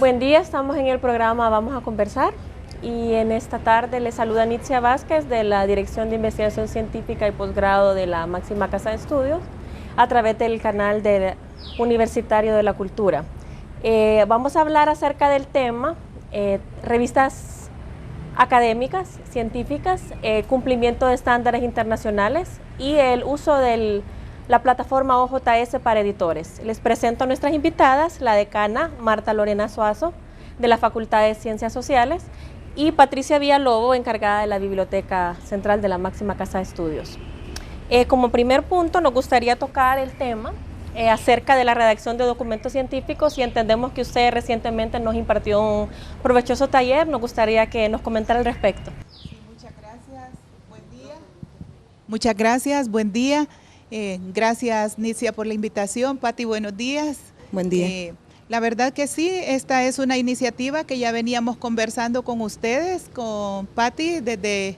Buen día, estamos en el programa Vamos a Conversar y en esta tarde les saluda Nitzia Vázquez de la Dirección de Investigación Científica y Posgrado de la Máxima Casa de Estudios a través del canal Universitario de la Cultura. Vamos a hablar acerca del tema revistas académicas, científicas, cumplimiento de estándares internacionales y el uso de la plataforma OJS para editores. Les presento a nuestras invitadas, la decana Marta Lorena Suazo, de la Facultad de Ciencias Sociales, y Patricia Villalobos, encargada de la Biblioteca Central de la Máxima Casa de Estudios. Como primer punto, nos gustaría tocar el tema acerca de la redacción de documentos científicos, y entendemos que usted recientemente nos impartió un provechoso taller. Nos gustaría que nos comentara al respecto. Sí, muchas gracias, buen día. Muchas gracias, buen día. Gracias, Nitzia, por la invitación. Pati, buenos días. Buen día. La verdad que sí, esta es una iniciativa que ya veníamos conversando con ustedes, con Pati, desde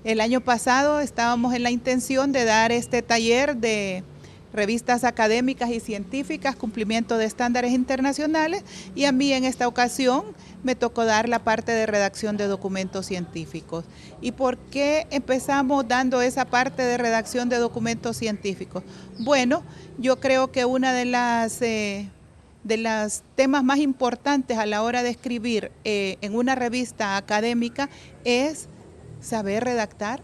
el año pasado. Estábamos en la intención de dar este taller de revistas académicas y científicas, cumplimiento de estándares internacionales, y a mí en esta ocasión me tocó dar la parte de redacción de documentos científicos. ¿Y por qué empezamos dando esa parte de redacción de documentos científicos? Bueno, yo creo que una de los temas más importantes a la hora de escribir en una revista académica es saber redactar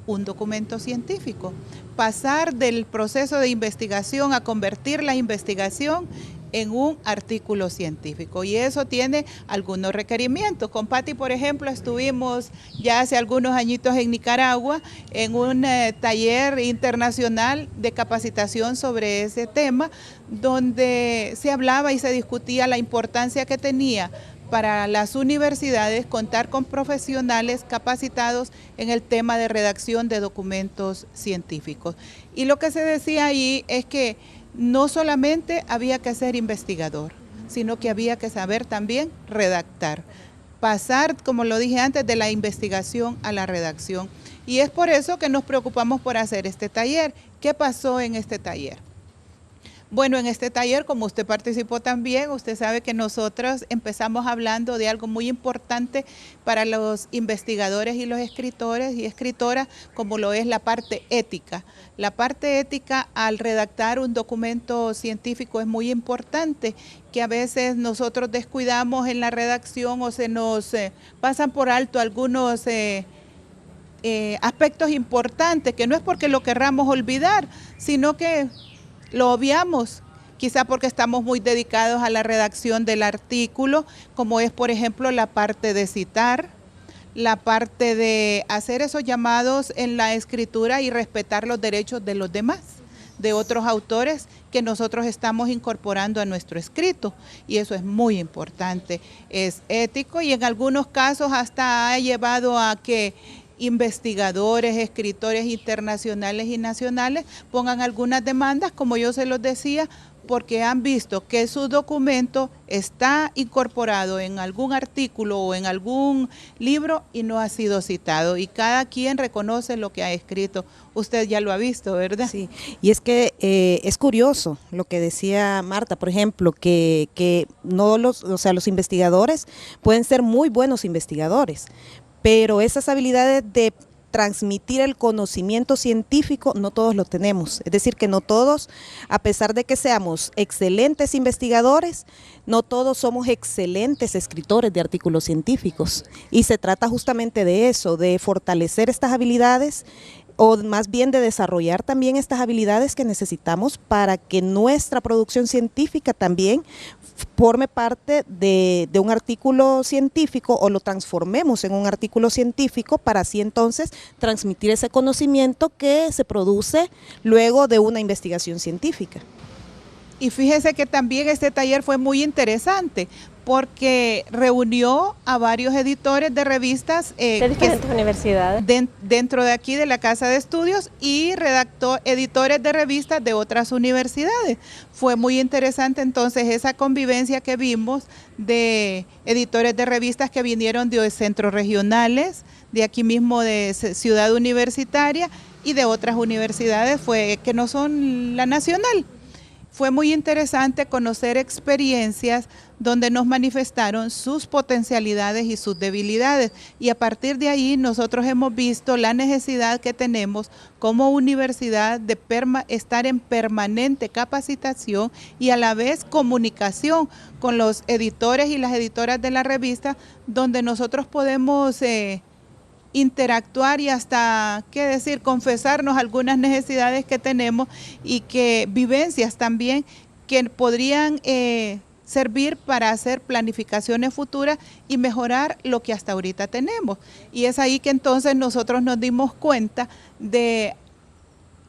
un documento científico, pasar del proceso de investigación a convertir la investigación en un artículo científico, y eso tiene algunos requerimientos. Con Pati, por ejemplo, estuvimos ya hace algunos añitos en Nicaragua en un taller internacional de capacitación sobre ese tema, donde se hablaba y se discutía la importancia que tenía para las universidades contar con profesionales capacitados en el tema de redacción de documentos científicos. Y lo que se decía ahí es que no solamente había que ser investigador, sino que había que saber también redactar, pasar, como lo dije antes, de la investigación a la redacción. Y es por eso que nos preocupamos por hacer este taller. ¿Qué pasó en este taller? Bueno, en este taller, como usted participó también, usted sabe que nosotros empezamos hablando de algo muy importante para los investigadores y los escritores y escritoras, como lo es la parte ética. La parte ética al redactar un documento científico es muy importante, que a veces nosotros descuidamos en la redacción o se nos pasan por alto algunos aspectos importantes, que no es porque lo querramos olvidar, sino que lo obviamos, quizá porque estamos muy dedicados a la redacción del artículo, como es, por ejemplo, la parte de citar, la parte de hacer esos llamados en la escritura y respetar los derechos de los demás, de otros autores que nosotros estamos incorporando a nuestro escrito, y eso es muy importante, es ético, y en algunos casos hasta ha llevado a que investigadores, escritores internacionales y nacionales pongan algunas demandas, como yo se los decía, porque han visto que su documento está incorporado en algún artículo o en algún libro y no ha sido citado, y cada quien reconoce lo que ha escrito. Usted ya lo ha visto, ¿verdad? Sí, y es que es curioso lo que decía Marta, por ejemplo, que no los investigadores pueden ser muy buenos investigadores, pero esas habilidades de transmitir el conocimiento científico no todos lo tenemos. Es decir, que no todos, a pesar de que seamos excelentes investigadores, no todos somos excelentes escritores de artículos científicos. Y se trata justamente de eso, de fortalecer estas habilidades, o más bien de desarrollar también estas habilidades que necesitamos para que nuestra producción científica también forme parte de un artículo científico, o lo transformemos en un artículo científico, para así entonces transmitir ese conocimiento que se produce luego de una investigación científica. Y fíjese que también este taller fue muy interesante, porque reunió a varios editores de revistas de diferentes universidades dentro de aquí de la Casa de Estudios, y redactó editores de revistas de otras universidades. Fue muy interesante entonces esa convivencia que vimos de editores de revistas que vinieron de centros regionales, de aquí mismo de Ciudad Universitaria y de otras universidades que no son la nacional. fue muy interesante conocer experiencias donde nos manifestaron sus potencialidades y sus debilidades. Y a partir de ahí nosotros hemos visto la necesidad que tenemos como universidad de estar en permanente capacitación y a la vez comunicación con los editores y las editoras de la revista, donde nosotros podemos interactuar y hasta, qué decir, confesarnos algunas necesidades que tenemos y que vivencias también que podrían servir para hacer planificaciones futuras y mejorar lo que hasta ahorita tenemos. Y es ahí que entonces nosotros nos dimos cuenta de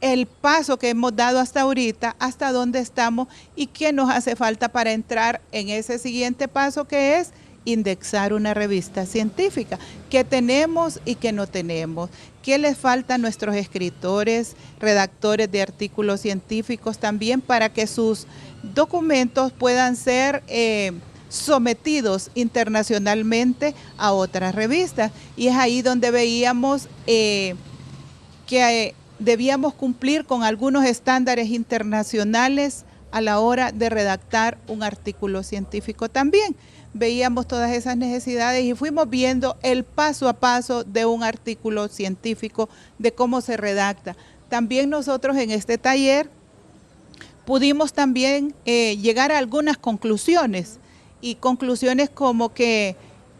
el paso que hemos dado hasta ahorita, hasta dónde estamos y qué nos hace falta para entrar en ese siguiente paso, que es indexar una revista científica, qué tenemos y qué no tenemos, qué les falta a nuestros escritores, redactores de artículos científicos también para que sus documentos puedan ser sometidos internacionalmente a otras revistas. Y es ahí donde veíamos que debíamos cumplir con algunos estándares internacionales a la hora de redactar un artículo científico también. Veíamos todas esas necesidades y fuimos viendo el paso a paso de un artículo científico, de cómo se redacta. También nosotros en este taller pudimos también llegar a algunas conclusiones, y conclusiones como que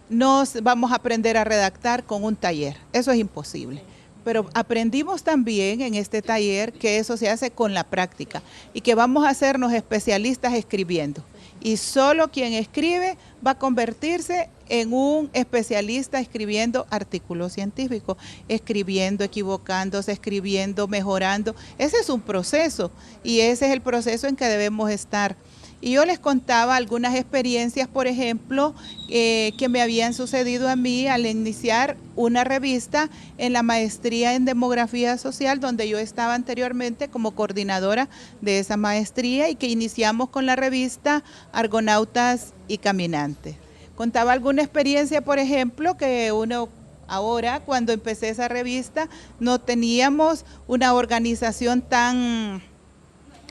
no vamos a aprender a redactar con un taller, eso es imposible. Pero aprendimos también en este taller que eso se hace con la práctica y que vamos a hacernos especialistas escribiendo. Y solo quien escribe va a convertirse en un especialista escribiendo artículos científicos, escribiendo, equivocándose, escribiendo, mejorando. Ese es un proceso y ese es el proceso en que debemos estar. Y yo les contaba algunas experiencias, por ejemplo, que me habían sucedido a mí al iniciar una revista en la maestría en demografía social, donde yo estaba anteriormente como coordinadora de esa maestría y que iniciamos con la revista Argonautas y Caminantes. Contaba alguna experiencia, por ejemplo, que uno ahora, cuando empecé esa revista, no teníamos una organización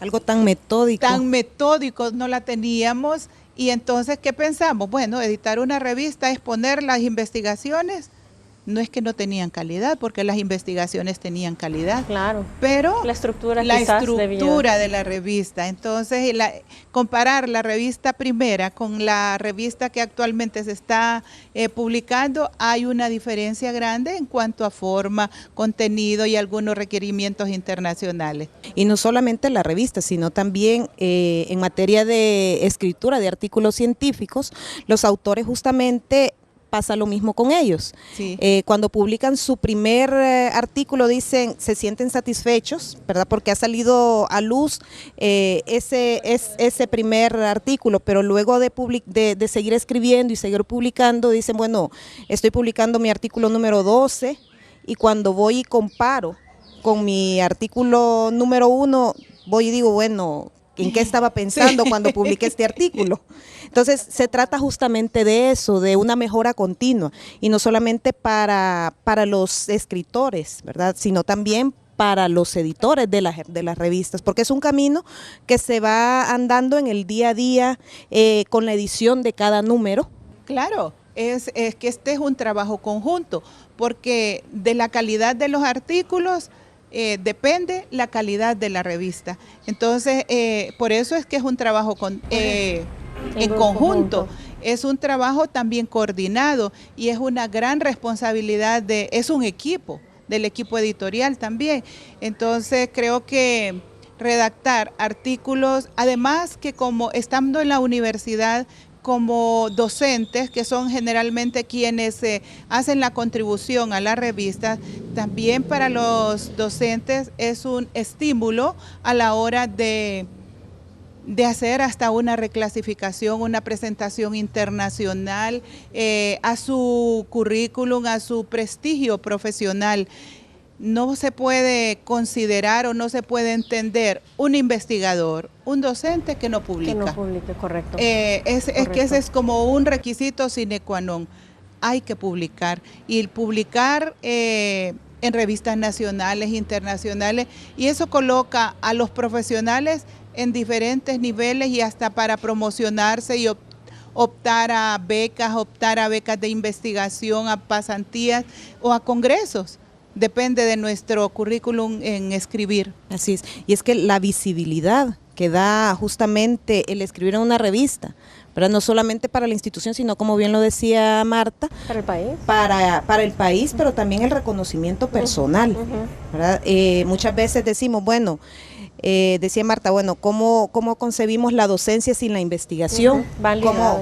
algo tan metódico. Tan metódico no la teníamos, y entonces, ¿qué pensamos? Bueno, editar una revista es poner las investigaciones. No es que no tenían calidad, porque las investigaciones tenían calidad. Claro. Pero la estructura de la revista. Entonces, comparar la revista primera con la revista que actualmente se está publicando, hay una diferencia grande en cuanto a forma, contenido y algunos requerimientos internacionales. Y no solamente la revista, sino también en materia de escritura de artículos científicos, los autores justamente pasa lo mismo con ellos. Sí. Cuando publican su primer artículo dicen, se sienten satisfechos, ¿verdad? Porque ha salido a luz ese primer artículo, pero luego de seguir escribiendo y seguir publicando, dicen, bueno, estoy publicando mi artículo número 12 y cuando voy y comparo con mi artículo número 1, voy y digo, bueno, ¿en qué estaba pensando cuando publiqué este artículo? Entonces, se trata justamente de eso, de una mejora continua, y no solamente para los escritores, ¿verdad?, sino también para los editores de las revistas, porque es un camino que se va andando en el día a día con la edición de cada número. Claro, es que este es un trabajo conjunto, porque de la calidad de los artículos depende la calidad de la revista. Entonces, por eso es que es un trabajo en conjunto. Es un trabajo también coordinado y es una gran responsabilidad es un equipo, del equipo editorial también. Entonces, creo que redactar artículos, además que como estando en la universidad, como docentes, que son generalmente quienes hacen la contribución a la revista, también para los docentes es un estímulo a la hora de hacer hasta una reclasificación, una presentación internacional a su currículum, a su prestigio profesional. No se puede considerar o no se puede entender un investigador, un docente que no publica. Que no publique, correcto. Es que ese es como un requisito sine qua non. Hay que publicar. Y publicar en revistas nacionales, internacionales, y eso coloca a los profesionales en diferentes niveles y hasta para promocionarse y optar a becas de investigación, a pasantías o a congresos. Depende de nuestro currículum en escribir. Así es. Y es que la visibilidad que da justamente el escribir en una revista, ¿verdad? No solamente para la institución, sino como bien lo decía Marta, para el país. Para el país, pero también el reconocimiento personal, ¿verdad? Muchas veces decimos, bueno, decía Marta, bueno, ¿cómo concebimos la docencia sin la investigación?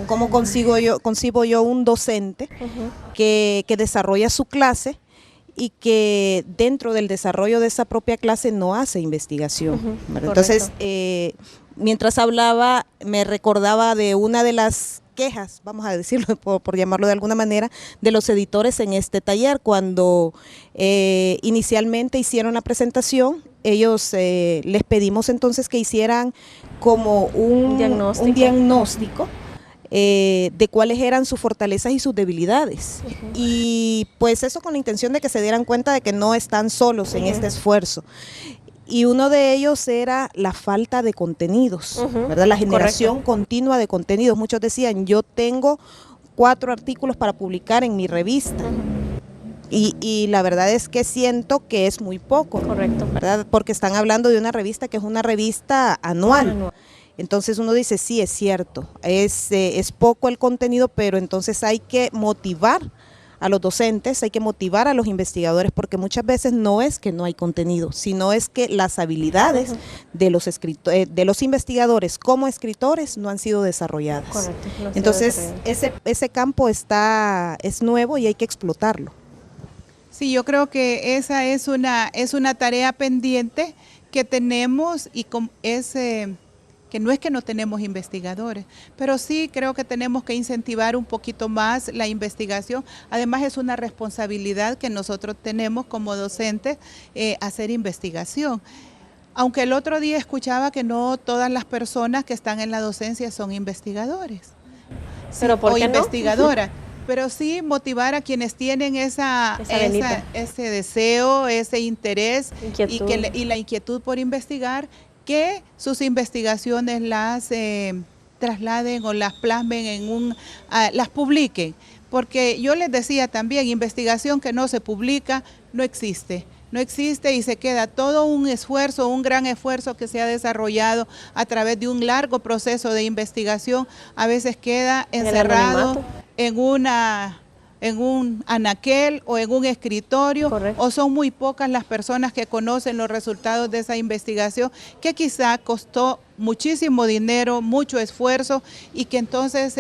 ¿Cómo concibo yo un docente que desarrolla su clase y que dentro del desarrollo de esa propia clase no hace investigación? Entonces, mientras hablaba, me recordaba de una de las quejas, vamos a decirlo por llamarlo de alguna manera, de los editores en este taller. Cuando inicialmente hicieron la presentación, ellos les pedimos entonces que hicieran como un diagnóstico de cuáles eran sus fortalezas y sus debilidades. Y pues eso con la intención de que se dieran cuenta de que no están solos en este esfuerzo. Y uno de ellos era la falta de contenidos, ¿verdad? La generación continua de contenidos. Muchos decían, yo tengo 4 artículos para publicar en mi revista. Y la verdad es que siento que es muy poco, ¿verdad? Porque están hablando de una revista que es una revista anual. Entonces uno dice, sí, es cierto, es poco el contenido, pero entonces hay que motivar a los docentes, hay que motivar a los investigadores, porque muchas veces no es que no hay contenido, sino es que las habilidades de los investigadores como escritores no han sido desarrolladas. Correcto, no entonces ese campo es nuevo y hay que explotarlo. Sí, yo creo que esa es una tarea pendiente que tenemos y que no es que no tenemos investigadores, pero sí creo que tenemos que incentivar un poquito más la investigación. Además es una responsabilidad que nosotros tenemos como docentes hacer investigación. Aunque el otro día escuchaba que no todas las personas que están en la docencia son investigadores. ¿Pero por qué no? Investigadoras. Pero sí motivar a quienes tienen ese deseo, ese interés y la inquietud por investigar, que sus investigaciones las trasladen o las plasmen las publiquen. Porque yo les decía también, investigación que no se publica no existe. No existe y se queda todo un esfuerzo, un gran esfuerzo que se ha desarrollado a través de un largo proceso de investigación, a veces queda encerrado en un anaquel o en un escritorio. Correcto. O son muy pocas las personas que conocen los resultados de esa investigación, que quizá costó muchísimo dinero, mucho esfuerzo, y que entonces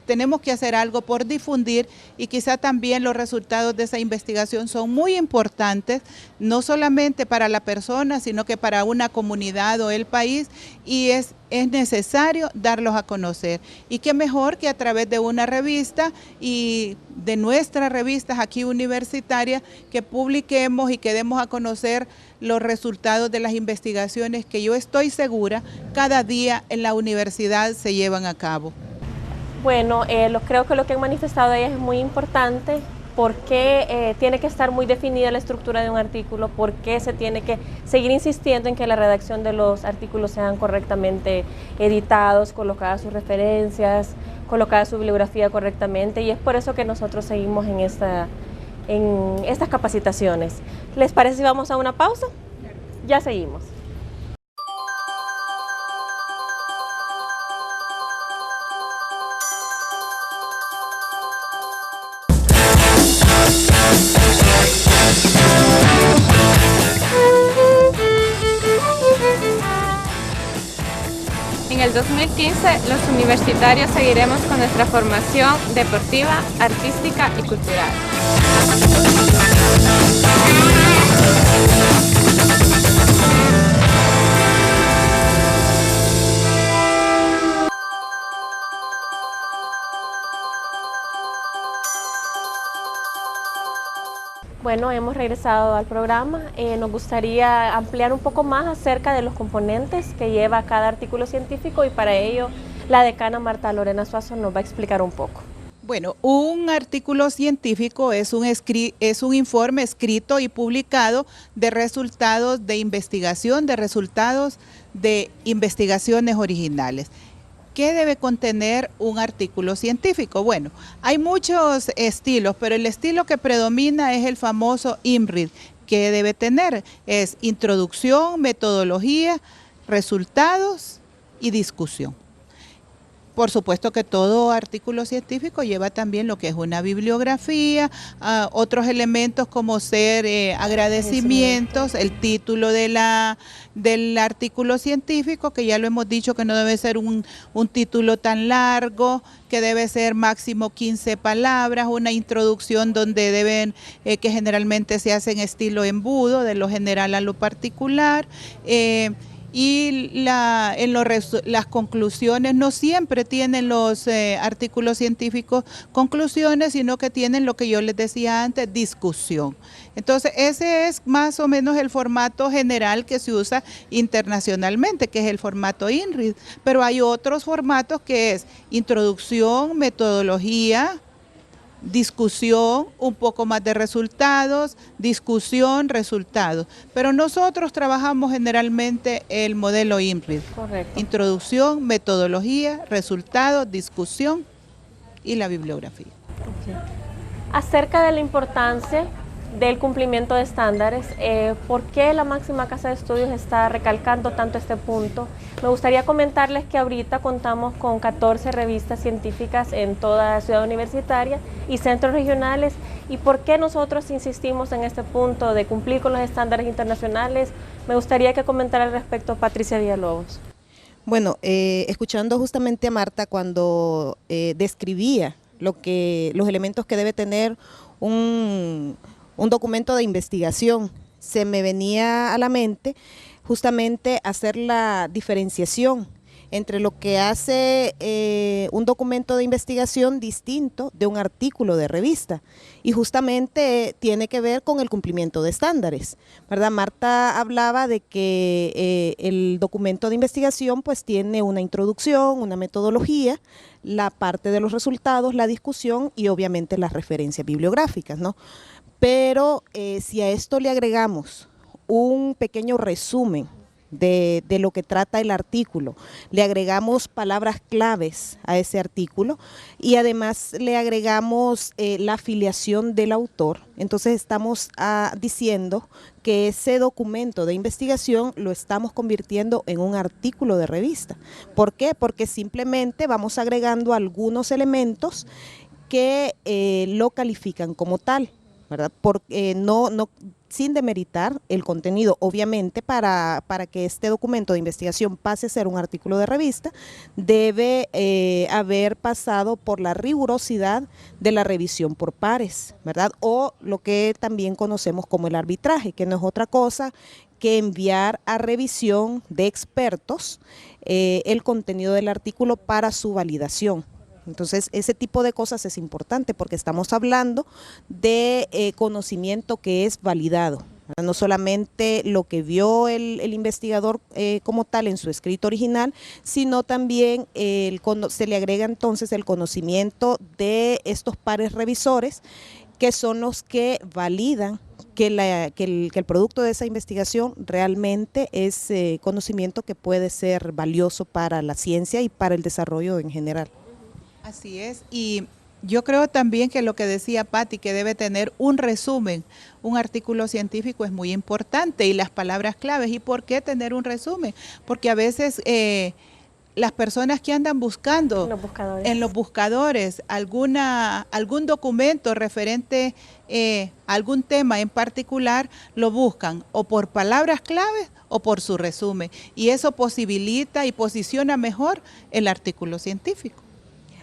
tenemos que hacer algo por difundir, y quizá también los resultados de esa investigación son muy importantes, no solamente para la persona, sino que para una comunidad o el país, y es necesario darlos a conocer. Y qué mejor que a través de una revista y de nuestras revistas aquí universitarias, que publiquemos y que demos a conocer los resultados de las investigaciones que yo estoy segura cada día en la universidad se llevan a cabo. Bueno, creo que lo que han manifestado ellas es muy importante, porque tiene que estar muy definida la estructura de un artículo, porque se tiene que seguir insistiendo en que la redacción de los artículos sean correctamente editados, colocadas sus referencias, colocada su bibliografía correctamente, y es por eso que nosotros seguimos en estas capacitaciones. ¿Les parece si vamos a una pausa? Ya seguimos. En el 2015, los universitarios seguiremos con nuestra formación deportiva, artística y cultural. Bueno, hemos regresado al programa. Nos gustaría ampliar un poco más acerca de los componentes que lleva cada artículo científico, y para ello la decana Marta Lorena Suazo nos va a explicar un poco. Bueno, un artículo científico es un informe escrito y publicado de resultados de investigación, de resultados de investigaciones originales. ¿Qué debe contener un artículo científico? Bueno, hay muchos estilos, pero el estilo que predomina es el famoso INRID. ¿Qué debe tener? Es introducción, metodología, resultados y discusión. Por supuesto que todo artículo científico lleva también lo que es una bibliografía, otros elementos como ser agradecimientos, el título del artículo científico, que ya lo hemos dicho que no debe ser un título tan largo, que debe ser máximo 15 palabras, una introducción donde deben, que generalmente se hace en estilo embudo, de lo general a lo particular, y las conclusiones no siempre tienen los artículos científicos conclusiones, sino que tienen lo que yo les decía antes, discusión. Entonces ese es más o menos el formato general que se usa internacionalmente, que es el formato INRID, pero hay otros formatos que es introducción, metodología, discusión, un poco más de resultados, discusión, resultados. Pero nosotros trabajamos generalmente el modelo INRID. Correcto. Introducción, metodología, resultados, discusión y la bibliografía. Okay. Acerca de la importancia del cumplimiento de estándares, ¿por qué la máxima casa de estudios está recalcando tanto este punto? Me gustaría comentarles que ahorita contamos con 14 revistas científicas en toda ciudad universitaria y centros regionales. ¿Y por qué nosotros insistimos en este punto de cumplir con los estándares internacionales? Me gustaría que comentara al respecto Patricia Villalobos. Bueno, escuchando justamente a Marta cuando describía los elementos que debe tener un documento de investigación, se me venía a la mente justamente hacer la diferenciación entre lo que hace un documento de investigación distinto de un artículo de revista, y justamente tiene que ver con el cumplimiento de estándares, ¿verdad? Marta hablaba de que el documento de investigación pues tiene una introducción, una metodología, la parte de los resultados, la discusión y obviamente las referencias bibliográficas, ¿no? Pero si a esto le agregamos un pequeño resumen de lo que trata el artículo, le agregamos palabras claves a ese artículo y además le agregamos la afiliación del autor, entonces estamos diciendo que ese documento de investigación lo estamos convirtiendo en un artículo de revista. ¿Por qué? Porque simplemente vamos agregando algunos elementos que lo califican como tal, ¿verdad? Porque sin demeritar el contenido, obviamente para que este documento de investigación pase a ser un artículo de revista, debe haber pasado por la rigurosidad de la revisión por pares, ¿verdad? O lo que también conocemos como el arbitraje, que no es otra cosa que enviar a revisión de expertos el contenido del artículo para su validación. Entonces, ese tipo de cosas es importante porque estamos hablando de conocimiento que es validado, ¿verdad? No solamente lo que vio el investigador como tal en su escrito original, sino también se le agrega entonces el conocimiento de estos pares revisores, que son los que validan que el producto de esa investigación realmente es conocimiento que puede ser valioso para la ciencia y para el desarrollo en general. Así es, y yo creo también que lo que decía Patti, que debe tener un resumen, un artículo científico es muy importante, y las palabras claves. ¿Y por qué tener un resumen? Porque a veces las personas que andan buscando en los buscadores algún documento referente a algún tema en particular, lo buscan o por palabras claves o por su resumen, y eso posibilita y posiciona mejor el artículo científico.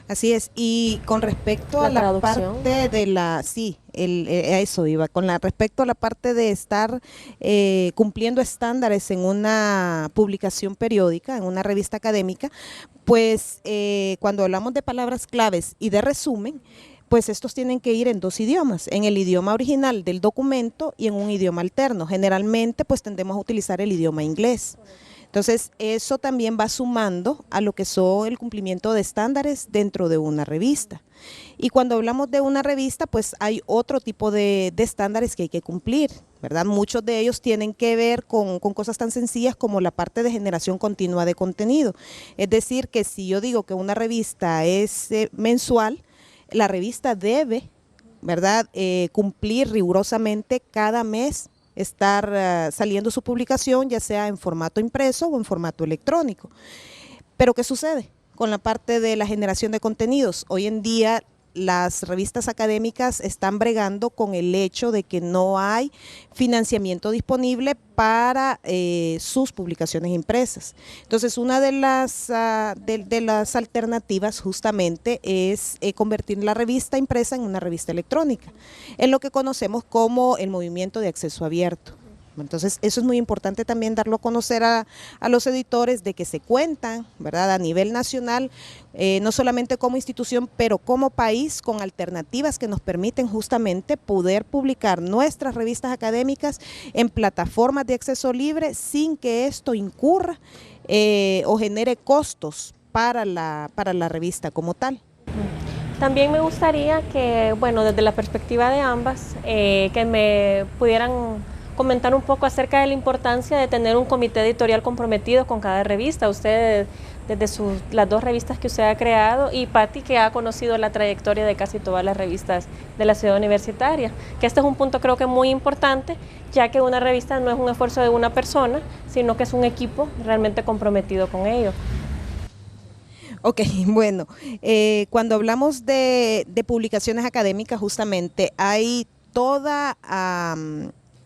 Así es, y con respecto a la parte de a eso iba, respecto a la parte de estar cumpliendo estándares en una publicación periódica, en una revista académica, pues cuando hablamos de palabras claves y de resumen, pues estos tienen que ir en dos idiomas, en el idioma original del documento y en un idioma alterno. Generalmente pues tendemos a utilizar el idioma inglés. Entonces, eso también va sumando a lo que son el cumplimiento de estándares dentro de una revista. Y cuando hablamos de una revista, pues hay otro tipo de estándares que hay que cumplir, ¿verdad? Muchos de ellos tienen que ver con cosas tan sencillas como la parte de generación continua de contenido. Es decir, que si yo digo que una revista es mensual, la revista debe, ¿verdad?, cumplir rigurosamente cada mes estar saliendo su publicación, ya sea en formato impreso o en formato electrónico. Pero ¿qué sucede con la parte de la generación de contenidos? Hoy en día las revistas académicas están bregando con el hecho de que no hay financiamiento disponible para sus publicaciones impresas. Entonces, una de las alternativas justamente es convertir la revista impresa en una revista electrónica, en lo que conocemos como el movimiento de acceso abierto. Entonces, eso es muy importante también darlo a conocer a los editores de que se cuentan, ¿verdad?, a nivel nacional, no solamente como institución, pero como país, con alternativas que nos permiten justamente poder publicar nuestras revistas académicas en plataformas de acceso libre sin que esto incurra o genere costos para la revista como tal. También me gustaría que, bueno, desde la perspectiva de ambas, que me pudieran comentar un poco acerca de la importancia de tener un comité editorial comprometido con cada revista. Usted, desde las dos revistas que usted ha creado, y Patti, que ha conocido la trayectoria de casi todas las revistas de la ciudad universitaria, que este es un punto creo que muy importante, ya que una revista no es un esfuerzo de una persona, sino que es un equipo realmente comprometido con ello. Ok, bueno, cuando hablamos de publicaciones académicas, justamente hay toda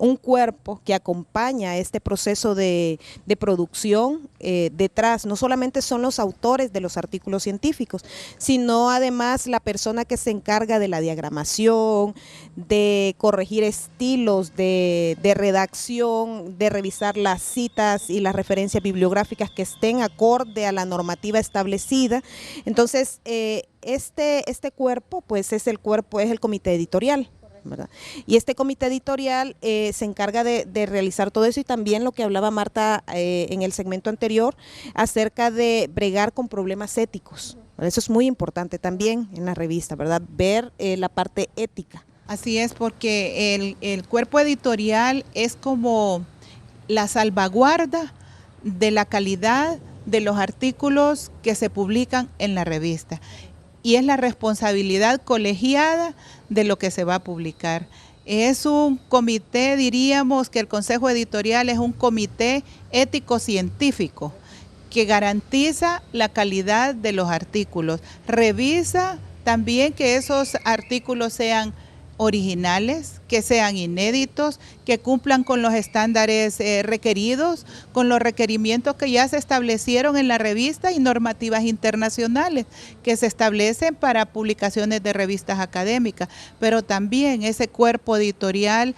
un cuerpo que acompaña este proceso de producción. Detrás no solamente son los autores de los artículos científicos, sino además la persona que se encarga de la diagramación, de corregir estilos de redacción, de revisar las citas y las referencias bibliográficas que estén acorde a la normativa establecida. Entonces, este cuerpo, pues es el comité editorial, ¿verdad? Y este comité editorial se encarga de realizar todo eso, y también lo que hablaba Marta en el segmento anterior acerca de bregar con problemas éticos. Eso es muy importante también en la revista, ¿verdad? Ver la parte ética. Así es, porque el cuerpo editorial es como la salvaguarda de la calidad de los artículos que se publican en la revista, y es la responsabilidad colegiada de lo que se va a publicar. Es un comité, diríamos que el Consejo Editorial es un comité ético-científico que garantiza la calidad de los artículos. Revisa también que esos artículos sean originales, que sean inéditos, que cumplan con los estándares requeridos, con los requerimientos que ya se establecieron en la revista y normativas internacionales que se establecen para publicaciones de revistas académicas. Pero también ese cuerpo editorial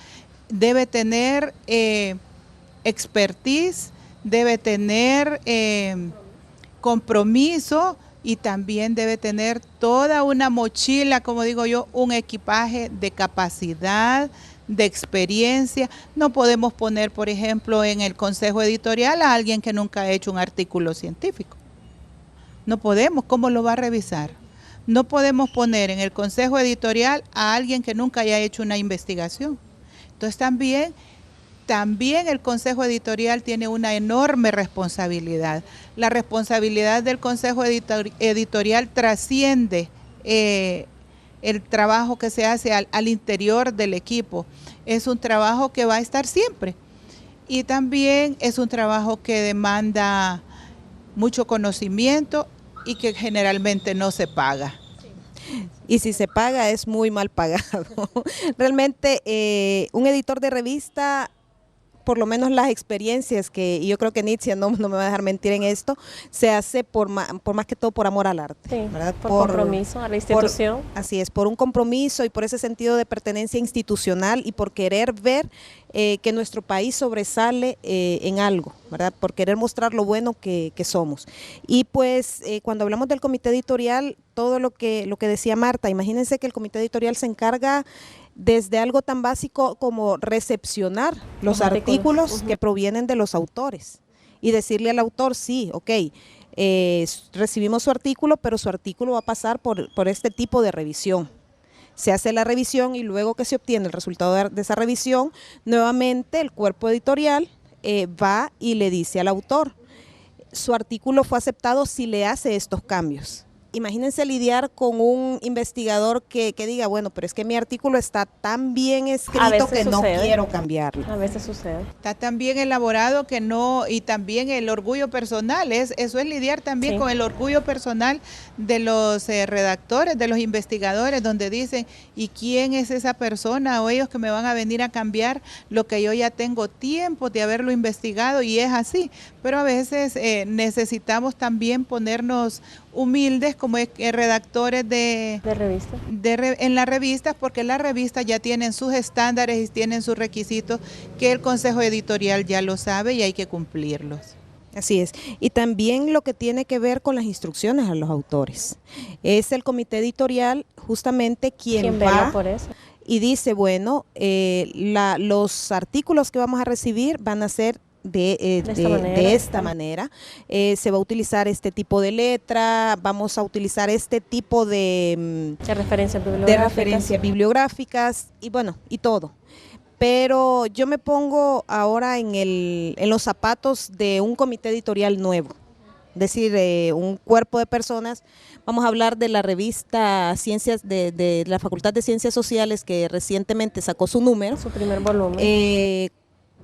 debe tener expertise, debe tener compromiso, y también debe tener toda una mochila, como digo yo, un equipaje de capacidad, de experiencia. No podemos poner, por ejemplo, en el consejo editorial a alguien que nunca ha hecho un artículo científico. No podemos, ¿cómo lo va a revisar? No podemos poner en el consejo editorial a alguien que nunca haya hecho una investigación. Entonces también el consejo editorial tiene una enorme responsabilidad. La responsabilidad del consejo editorial trasciende el trabajo que se hace al interior del equipo. Es un trabajo que va a estar siempre, y también es un trabajo que demanda mucho conocimiento y que generalmente no se paga. Y si se paga, es muy mal pagado. Realmente un editor de revista, por lo menos las experiencias y yo creo que Nitzia no me va a dejar mentir en esto, se hace por más que todo por amor al arte, sí, ¿verdad? Por compromiso a la institución. Así es, por un compromiso y por ese sentido de pertenencia institucional, y por querer ver que nuestro país sobresale en algo, ¿verdad? Por querer mostrar lo bueno que somos. Y pues cuando hablamos del comité editorial, todo lo que decía Marta, imagínense que el comité editorial se encarga desde algo tan básico como recepcionar los artículos que provienen de los autores, y decirle al autor, sí, ok, recibimos su artículo, pero su artículo va a pasar por este tipo de revisión. Se hace la revisión y luego que se obtiene el resultado de esa revisión, nuevamente el cuerpo editorial va y le dice al autor, su artículo fue aceptado si le hace estos cambios. Imagínense lidiar con un investigador que diga, bueno, pero es que mi artículo está tan bien escrito que no quiero cambiarlo. A veces sucede. Está tan bien elaborado que no, y también el orgullo personal, eso es lidiar también con el orgullo personal de los redactores, de los investigadores, donde dicen, ¿y quién es esa persona o ellos que me van a venir a cambiar lo que yo ya tengo tiempo de haberlo investigado? Y es así, pero a veces necesitamos también ponernos humildes como redactores de revistas. En las revistas, porque las revistas ya tienen sus estándares y tienen sus requisitos que el Consejo Editorial ya lo sabe y hay que cumplirlos. Así es. Y también lo que tiene que ver con las instrucciones a los autores. Es el comité editorial justamente quien va por eso y dice, bueno, los artículos que vamos a recibir van a ser de esta manera. Se va a utilizar este tipo de letra, vamos a utilizar este tipo de referencias bibliográficas y bueno, y todo. Pero yo me pongo ahora en los zapatos de un comité editorial nuevo, es decir, un cuerpo de personas. Vamos a hablar de la revista Ciencias de la Facultad de Ciencias Sociales, que recientemente sacó su número. Su primer volumen.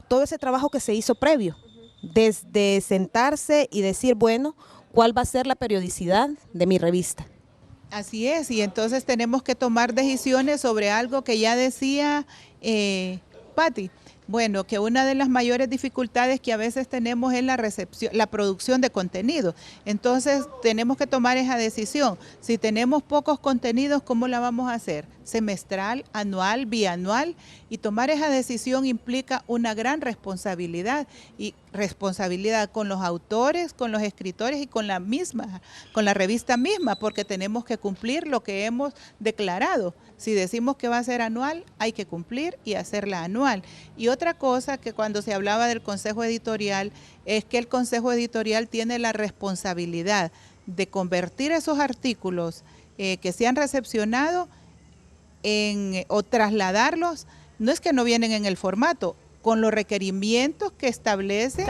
Todo ese trabajo que se hizo previo, desde sentarse y decir, bueno, ¿cuál va a ser la periodicidad de mi revista? Así es, y entonces tenemos que tomar decisiones sobre algo que ya decía Patti. Bueno, que una de las mayores dificultades que a veces tenemos es la producción de contenido. Entonces tenemos que tomar esa decisión. Si tenemos pocos contenidos, ¿cómo la vamos a hacer? Semestral, anual, bianual, y tomar esa decisión implica una gran responsabilidad, y responsabilidad con los autores, con los escritores y con la revista misma, porque tenemos que cumplir lo que hemos declarado. Si decimos que va a ser anual, hay que cumplir y hacerla anual. Y otra cosa que cuando se hablaba del Consejo Editorial, es que el Consejo Editorial tiene la responsabilidad de convertir esos artículos que se han recepcionado o trasladarlos, no es que no vienen en el formato, con los requerimientos que establece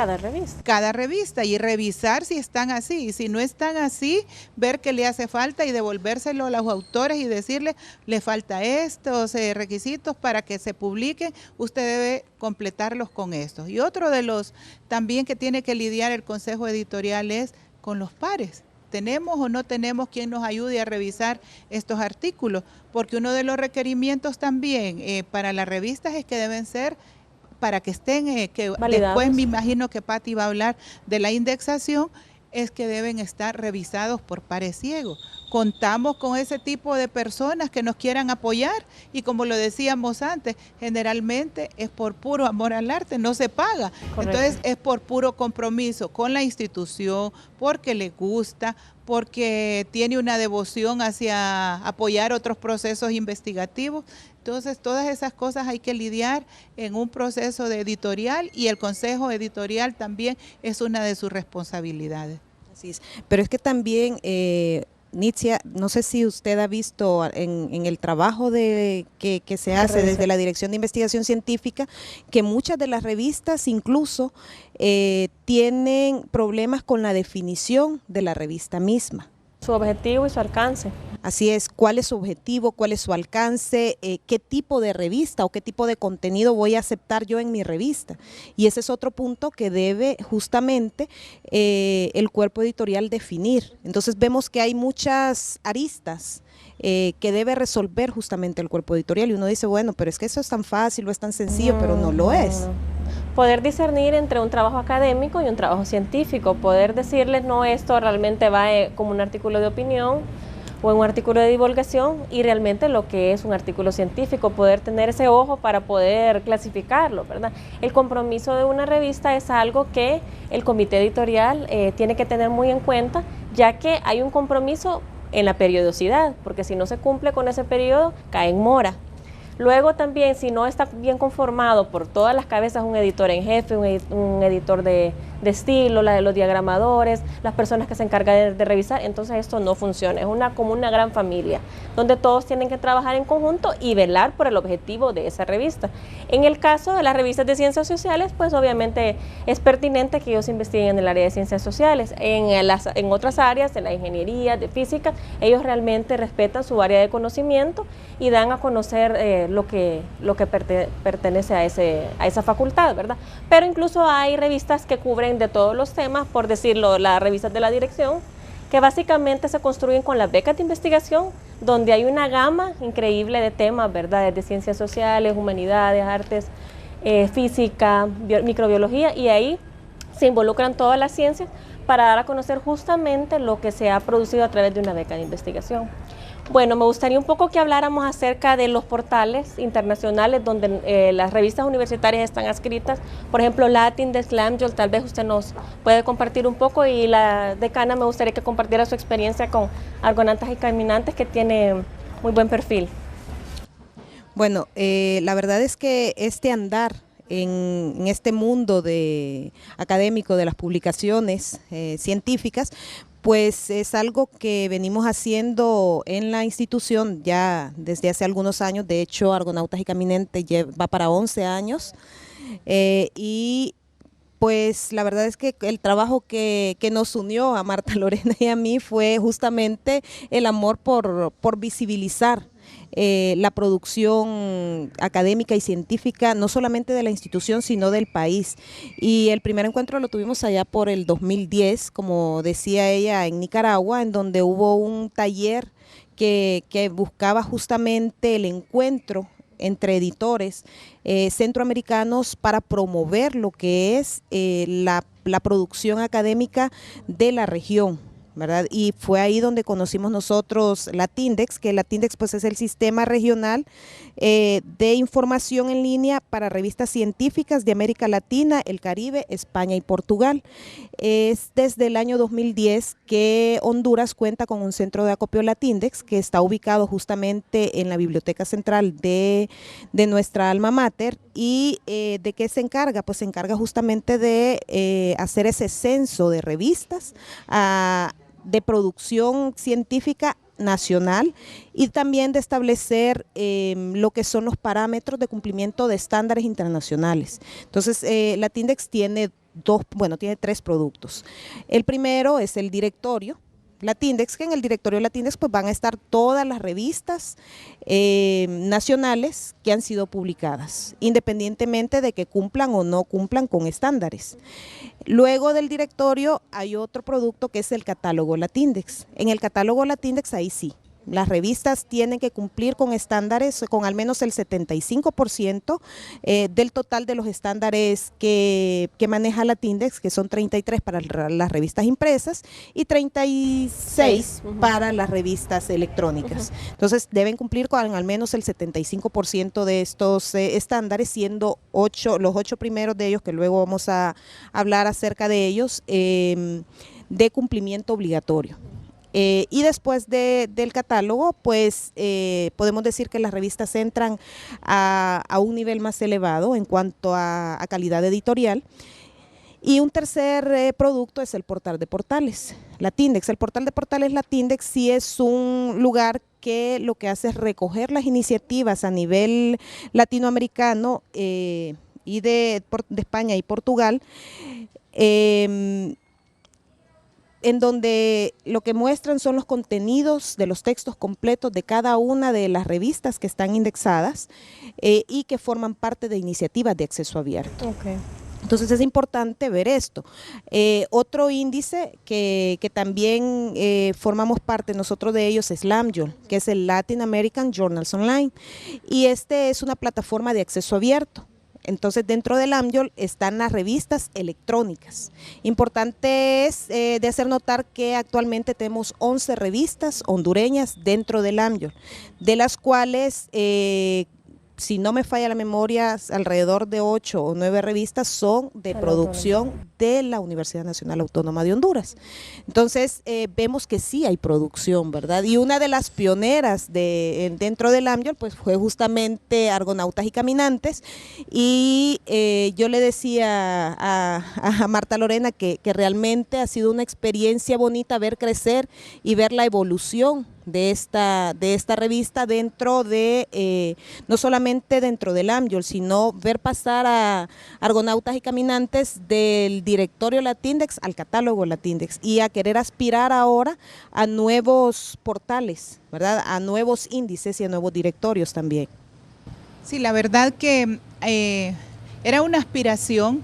cada revista y revisar si están así, y si no están así, ver qué le hace falta y devolvérselo a los autores y decirle, le falta estos requisitos para que se publiquen, usted debe completarlos con estos. Y otro de los también que tiene que lidiar el Consejo Editorial es con los pares. ¿Tenemos o no tenemos quien nos ayude a revisar estos artículos? Porque uno de los requerimientos también para las revistas es que deben ser, para que estén, que validados. Después me imagino que Patti va a hablar de la indexación, es que deben estar revisados por pares ciegos. Contamos con ese tipo de personas que nos quieran apoyar y como lo decíamos antes, generalmente es por puro amor al arte, no se paga. Correcto. Entonces es por puro compromiso con la institución, porque le gusta, porque tiene una devoción hacia apoyar otros procesos investigativos. Entonces, todas esas cosas hay que lidiar en un proceso de editorial y el Consejo Editorial también es una de sus responsabilidades. Así es, pero es que también, Nitzia, no sé si usted ha visto en el trabajo que se hace desde la Dirección de Investigación Científica, que muchas de las revistas incluso tienen problemas con la definición de la revista misma. Su objetivo y su alcance. Así es, ¿cuál es su objetivo, cuál es su alcance, qué tipo de revista o qué tipo de contenido voy a aceptar yo en mi revista? Y ese es otro punto que debe justamente el cuerpo editorial definir. Entonces vemos que hay muchas aristas que debe resolver justamente el cuerpo editorial y uno dice, bueno, pero es que eso es tan fácil o es tan sencillo, pero no lo es. Poder discernir entre un trabajo académico y un trabajo científico, poder decirles, no, esto realmente va como un artículo de opinión o en un artículo de divulgación y realmente lo que es un artículo científico, poder tener ese ojo para poder clasificarlo, ¿verdad? El compromiso de una revista es algo que el comité editorial tiene que tener muy en cuenta, ya que hay un compromiso en la periodicidad, porque si no se cumple con ese periodo, cae en mora. Luego también, si no está bien conformado por todas las cabezas, un editor en jefe, un editor de de estilo, la de los diagramadores, las personas que se encargan de revisar. Entonces esto no funciona, es como una gran familia, donde todos tienen que trabajar en conjunto y velar por el objetivo de esa revista. En el caso de las revistas de ciencias sociales, pues obviamente es pertinente que ellos investiguen en el área de ciencias sociales. En otras áreas, en la ingeniería, de física, ellos realmente respetan su área de conocimiento y dan a conocer lo que pertenece a esa facultad, ¿verdad? Pero incluso hay revistas que cubren de todos los temas, por decirlo, las revistas de la dirección, que básicamente se construyen con las becas de investigación, donde hay una gama increíble de temas, ¿verdad? Desde ciencias sociales, humanidades, artes, física, microbiología, y ahí se involucran todas las ciencias para dar a conocer justamente lo que se ha producido a través de una beca de investigación. Bueno, me gustaría un poco que habláramos acerca de los portales internacionales donde las revistas universitarias están adscritas. Por ejemplo, LatinDesk, SlamJournal, tal vez usted nos puede compartir un poco, y la decana me gustaría que compartiera su experiencia con Argonautas y Caminantes, que tiene muy buen perfil. Bueno, la verdad es que este andar en este mundo académico de las publicaciones científicas, pues es algo que venimos haciendo en la institución ya desde hace algunos años. De hecho, Argonautas y Caminantes va para 11 años y pues la verdad es que el trabajo que nos unió a Marta Lorena y a mí fue justamente el amor por visibilizar la producción académica y científica, no solamente de la institución, sino del país. Y el primer encuentro lo tuvimos allá por el 2010, como decía ella, en Nicaragua, en donde hubo un taller que buscaba justamente el encuentro entre editores centroamericanos para promover lo que es la producción académica de la región, ¿verdad? Y fue ahí donde conocimos nosotros LatinDesk, que LatinDesk pues es el sistema regional de información en línea para revistas científicas de América Latina, el Caribe, España y Portugal. Es desde el año 2010 que Honduras cuenta con un centro de acopio LatinDesk que está ubicado justamente en la Biblioteca Central de nuestra alma mater. ¿Y de qué se encarga? Pues se encarga justamente de hacer ese censo de revistas de producción científica nacional y también de establecer lo que son los parámetros de cumplimiento de estándares internacionales. Entonces, LatinDesk tiene tres productos. El primero es el directorio LatinDesk, que en el directorio LatinDesk pues van a estar todas las revistas nacionales que han sido publicadas, independientemente de que cumplan o no cumplan con estándares. Luego del directorio hay otro producto que es el catálogo LatinDesk. En el catálogo LatinDesk ahí sí, las revistas tienen que cumplir con estándares, con al menos el 75% del total de los estándares que maneja LatinDesk, que son 33 para las revistas impresas y 36 para las revistas electrónicas. Entonces deben cumplir con al menos el 75% de estos estándares, siendo los 8 primeros de ellos, que luego vamos a hablar acerca de ellos, de cumplimiento obligatorio. Y después del catálogo, pues podemos decir que las revistas entran a un nivel más elevado en cuanto a calidad editorial. Y un tercer producto es el portal de portales, LatinDesk. El portal de portales LatinDesk sí es un lugar que lo que hace es recoger las iniciativas a nivel latinoamericano y de España y Portugal, en donde lo que muestran son los contenidos de los textos completos de cada una de las revistas que están indexadas y que forman parte de iniciativas de acceso abierto. Okay. Entonces es importante ver esto. Otro índice que también formamos parte nosotros de ellos es SlamJournal, que es el Latin American Journals Online, y este es una plataforma de acceso abierto. Entonces dentro del SlamJournal están las revistas electrónicas. Importante es de hacer notar que actualmente tenemos 11 revistas hondureñas dentro del SlamJournal, de las cuales si no me falla la memoria, alrededor de 8 o 9 revistas son de producción de la Universidad Nacional Autónoma de Honduras. Entonces, vemos que sí hay producción, ¿verdad? Y una de las pioneras dentro del AMYOL, pues fue justamente Argonautas y Caminantes, y yo le decía a Marta Lorena que realmente ha sido una experiencia bonita ver crecer y ver la evolución de esta revista dentro de, no solamente dentro del AMYOL, sino ver pasar a Argonautas y Caminantes del directorio Latindex al catálogo Latindex y a querer aspirar ahora a nuevos portales, ¿verdad? A nuevos índices y a nuevos directorios también. Sí, la verdad que era una aspiración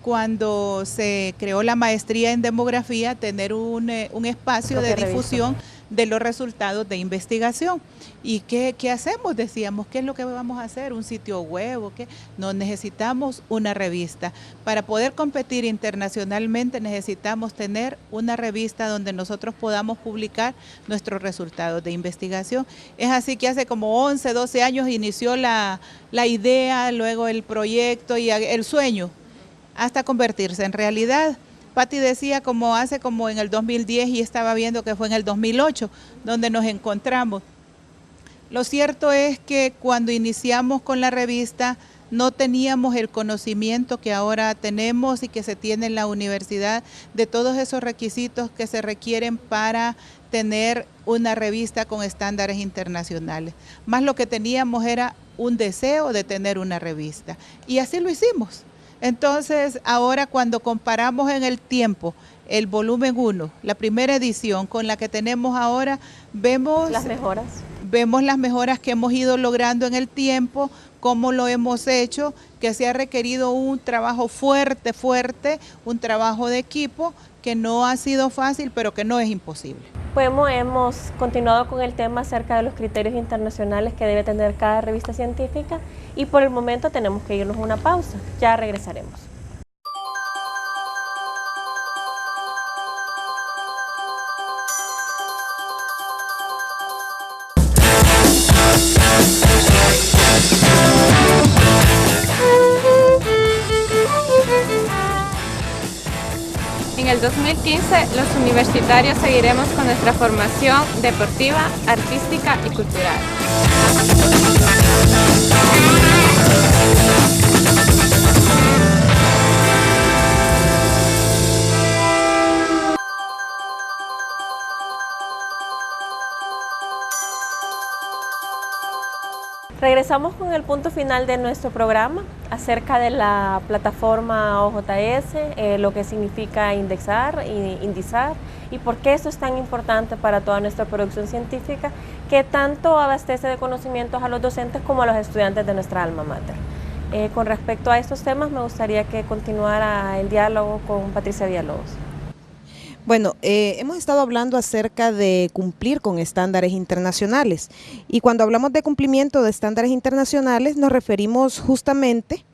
cuando se creó la maestría en demografía, tener un espacio de difusión de los resultados de investigación. ¿Y qué hacemos? Decíamos, ¿qué es lo que vamos a hacer? ¿Un sitio web o qué? No, necesitamos una revista. Para poder competir internacionalmente necesitamos tener una revista donde nosotros podamos publicar nuestros resultados de investigación. Es así que hace como 11, 12 años inició la idea, luego el proyecto y el sueño, hasta convertirse en realidad. Patti decía hace como en el 2010 y estaba viendo que fue en el 2008 donde nos encontramos. Lo cierto es que cuando iniciamos con la revista no teníamos el conocimiento que ahora tenemos y que se tiene en la universidad de todos esos requisitos que se requieren para tener una revista con estándares internacionales. Más lo que teníamos era un deseo de tener una revista y así lo hicimos. Entonces, ahora cuando comparamos en el tiempo el volumen 1, la primera edición, con la que tenemos ahora, vemos las mejoras que hemos ido logrando en el tiempo, cómo lo hemos hecho, que se ha requerido un trabajo fuerte, un trabajo de equipo que no ha sido fácil, pero que no es imposible. Pues hemos continuado con el tema acerca de los criterios internacionales que debe tener cada revista científica y por el momento tenemos que irnos a una pausa. Ya regresaremos. En el 2015, los universitarios seguiremos con nuestra formación deportiva, artística y cultural. Regresamos con el punto final de nuestro programa acerca de la plataforma OJS, lo que significa indexar e indizar y por qué esto es tan importante para toda nuestra producción científica que tanto abastece de conocimientos a los docentes como a los estudiantes de nuestra alma mater. Con respecto a estos temas me gustaría que continuara el diálogo con Patricia Villalobos. Bueno, hemos estado hablando acerca de cumplir con estándares internacionales y cuando hablamos de cumplimiento de estándares internacionales nos referimos justamente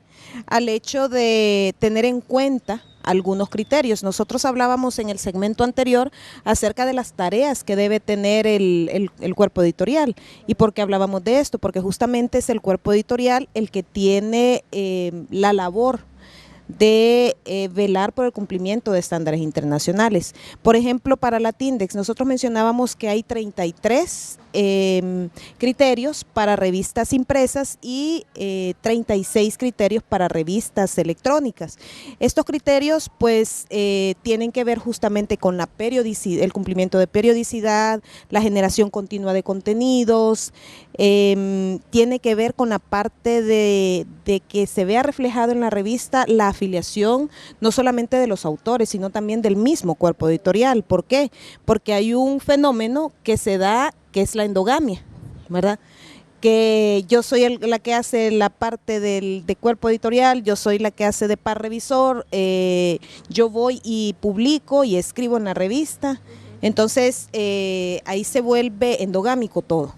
al hecho de tener en cuenta algunos criterios. Nosotros hablábamos en el segmento anterior acerca de las tareas que debe tener el cuerpo editorial. ¿Y por qué hablábamos de esto? Porque justamente es el cuerpo editorial el que tiene la labor de velar por el cumplimiento de estándares internacionales. Por ejemplo, para Latindex, nosotros mencionábamos que hay 33 criterios para revistas impresas y 36 criterios para revistas electrónicas. Estos criterios pues tienen que ver justamente con la periodicidad, el cumplimiento de periodicidad, la generación continua de contenidos, tiene que ver con la parte de que se vea reflejado en la revista la afiliación no solamente de los autores, sino también del mismo cuerpo editorial. ¿Por qué? Porque hay un fenómeno que se da, que es la endogamia, ¿verdad? Que yo soy la que hace la parte de cuerpo editorial, yo soy la que hace de par revisor, yo voy y publico y escribo en la revista, entonces ahí se vuelve endogámico todo.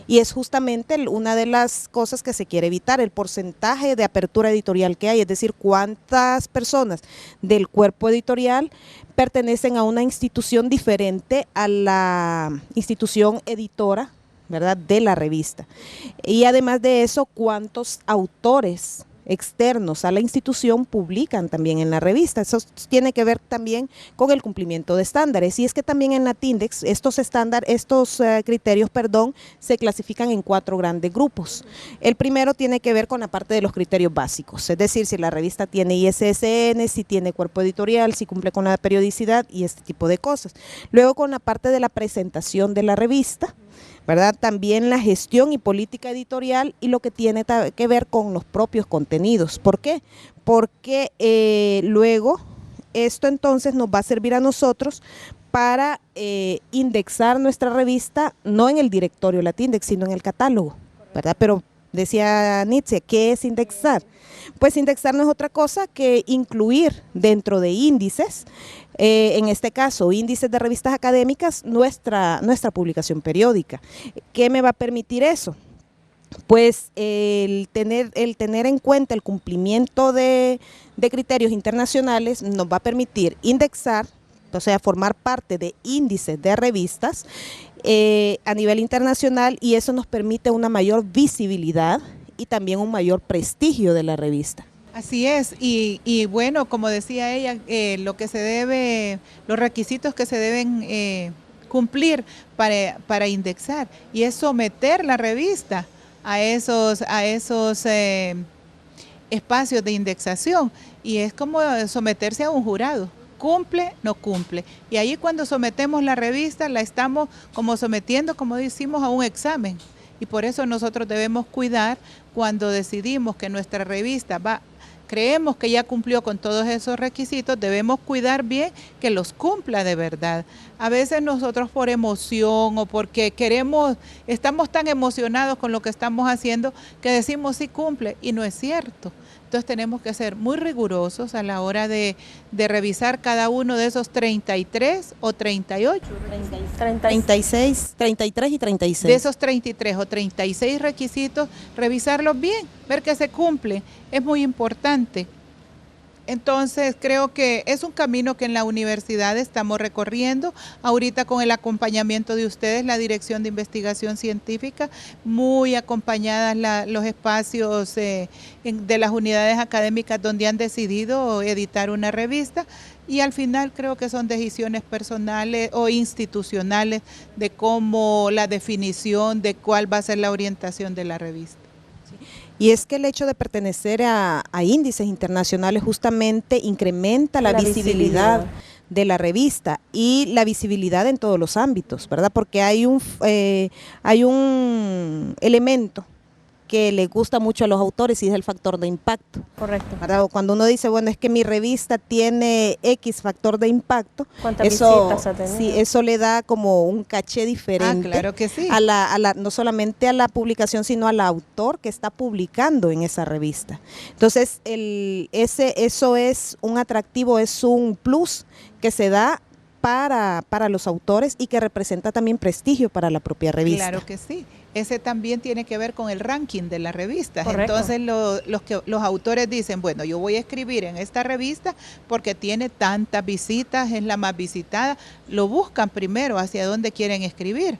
Y es justamente una de las cosas que se quiere evitar, el porcentaje de apertura editorial que hay, es decir, cuántas personas del cuerpo editorial pertenecen a una institución diferente a la institución editora, ¿verdad?, de la revista. Y además de eso, cuántos autores externos a la institución publican también en la revista. Eso tiene que ver también con el cumplimiento de estándares. Y es que también en la TINDEX estos criterios, se clasifican en 4 grandes grupos. El primero tiene que ver con la parte de los criterios básicos, es decir, si la revista tiene ISSN, si tiene cuerpo editorial, si cumple con la periodicidad y este tipo de cosas. Luego con la parte de la presentación de la revista, ¿verdad? También la gestión y política editorial y lo que tiene que ver con los propios contenidos. ¿Por qué? Porque luego esto entonces nos va a servir a nosotros para indexar nuestra revista, no en el directorio de la TINDEX, sino en el catálogo, ¿verdad? Pero decía Nietzsche, ¿qué es indexar? Pues indexar no es otra cosa que incluir dentro de índices, en este caso índices de revistas académicas, nuestra publicación periódica. ¿Qué me va a permitir eso? Pues el tener en cuenta el cumplimiento de criterios internacionales nos va a permitir indexar, o sea, formar parte de índices de revistas a nivel internacional, y eso nos permite una mayor visibilidad y también un mayor prestigio de la revista. Así es, y bueno, como decía ella, los requisitos que se deben cumplir para indexar, y es someter la revista a esos espacios de indexación, y es como someterse a un jurado. Cumple, no cumple. Y ahí cuando sometemos la revista, la estamos como sometiendo, como decimos, a un examen. Y por eso nosotros debemos cuidar cuando decidimos que nuestra revista creemos que ya cumplió con todos esos requisitos, debemos cuidar bien que los cumpla de verdad. A veces nosotros por emoción o porque estamos tan emocionados con lo que estamos haciendo que decimos sí cumple, y no es cierto. Entonces tenemos que ser muy rigurosos a la hora de revisar cada uno de esos 33 o 38. 36, 33 y 36. De esos 33 o 36 requisitos, revisarlos bien, ver que se cumplen, es muy importante. Entonces creo que es un camino que en la universidad estamos recorriendo, ahorita con el acompañamiento de ustedes, la Dirección de Investigación Científica, muy acompañadas los espacios de las unidades académicas donde han decidido editar una revista, y al final creo que son decisiones personales o institucionales de cómo la definición de cuál va a ser la orientación de la revista. Y es que el hecho de pertenecer a índices internacionales justamente incrementa la visibilidad de la revista y la visibilidad en todos los ámbitos, ¿verdad? Porque hay un elemento que le gusta mucho a los autores y es el factor de impacto. Correcto. ¿Verdad? Cuando uno dice, bueno, es que mi revista tiene X factor de impacto, ¿cuántas visitas ha tenido? Sí, eso le da como un caché diferente. Claro que sí. No solamente a la publicación, sino al autor que está publicando en esa revista. Entonces, eso es un atractivo, es un plus que se da para los autores y que representa también prestigio para la propia revista. Claro que sí. Ese también tiene que ver con el ranking de la revista. Correcto. Entonces los autores dicen, bueno, yo voy a escribir en esta revista porque tiene tantas visitas, es la más visitada. Lo buscan primero hacia dónde quieren escribir.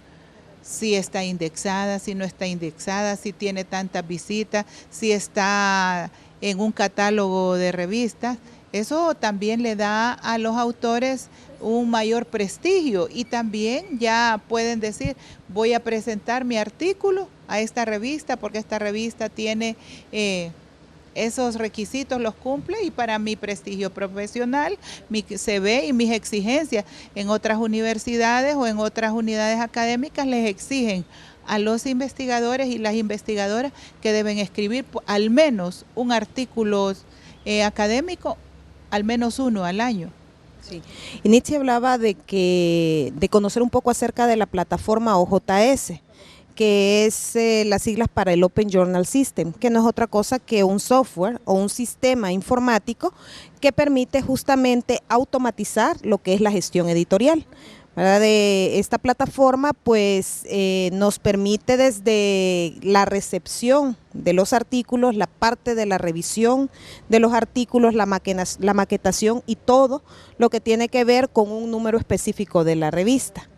Si está indexada, si no está indexada, si tiene tantas visitas, si está en un catálogo de revistas. Eso también le da a los autores un mayor prestigio, y también ya pueden decir, voy a presentar mi artículo a esta revista porque esta revista tiene esos requisitos, los cumple, y para mi prestigio profesional, mi CV y mis exigencias en otras universidades o en otras unidades académicas les exigen a los investigadores y las investigadoras que deben escribir al menos un artículo académico, al menos uno al año. Sí. Y Nietzsche hablaba de conocer un poco acerca de la plataforma OJS, que es las siglas para el Open Journal System, que no es otra cosa que un software o un sistema informático que permite justamente automatizar lo que es la gestión editorial. ¿Verdad? De esta plataforma pues nos permite desde la recepción de los artículos, la parte de la revisión de los artículos, la maquetación y todo lo que tiene que ver con un número específico de la revista.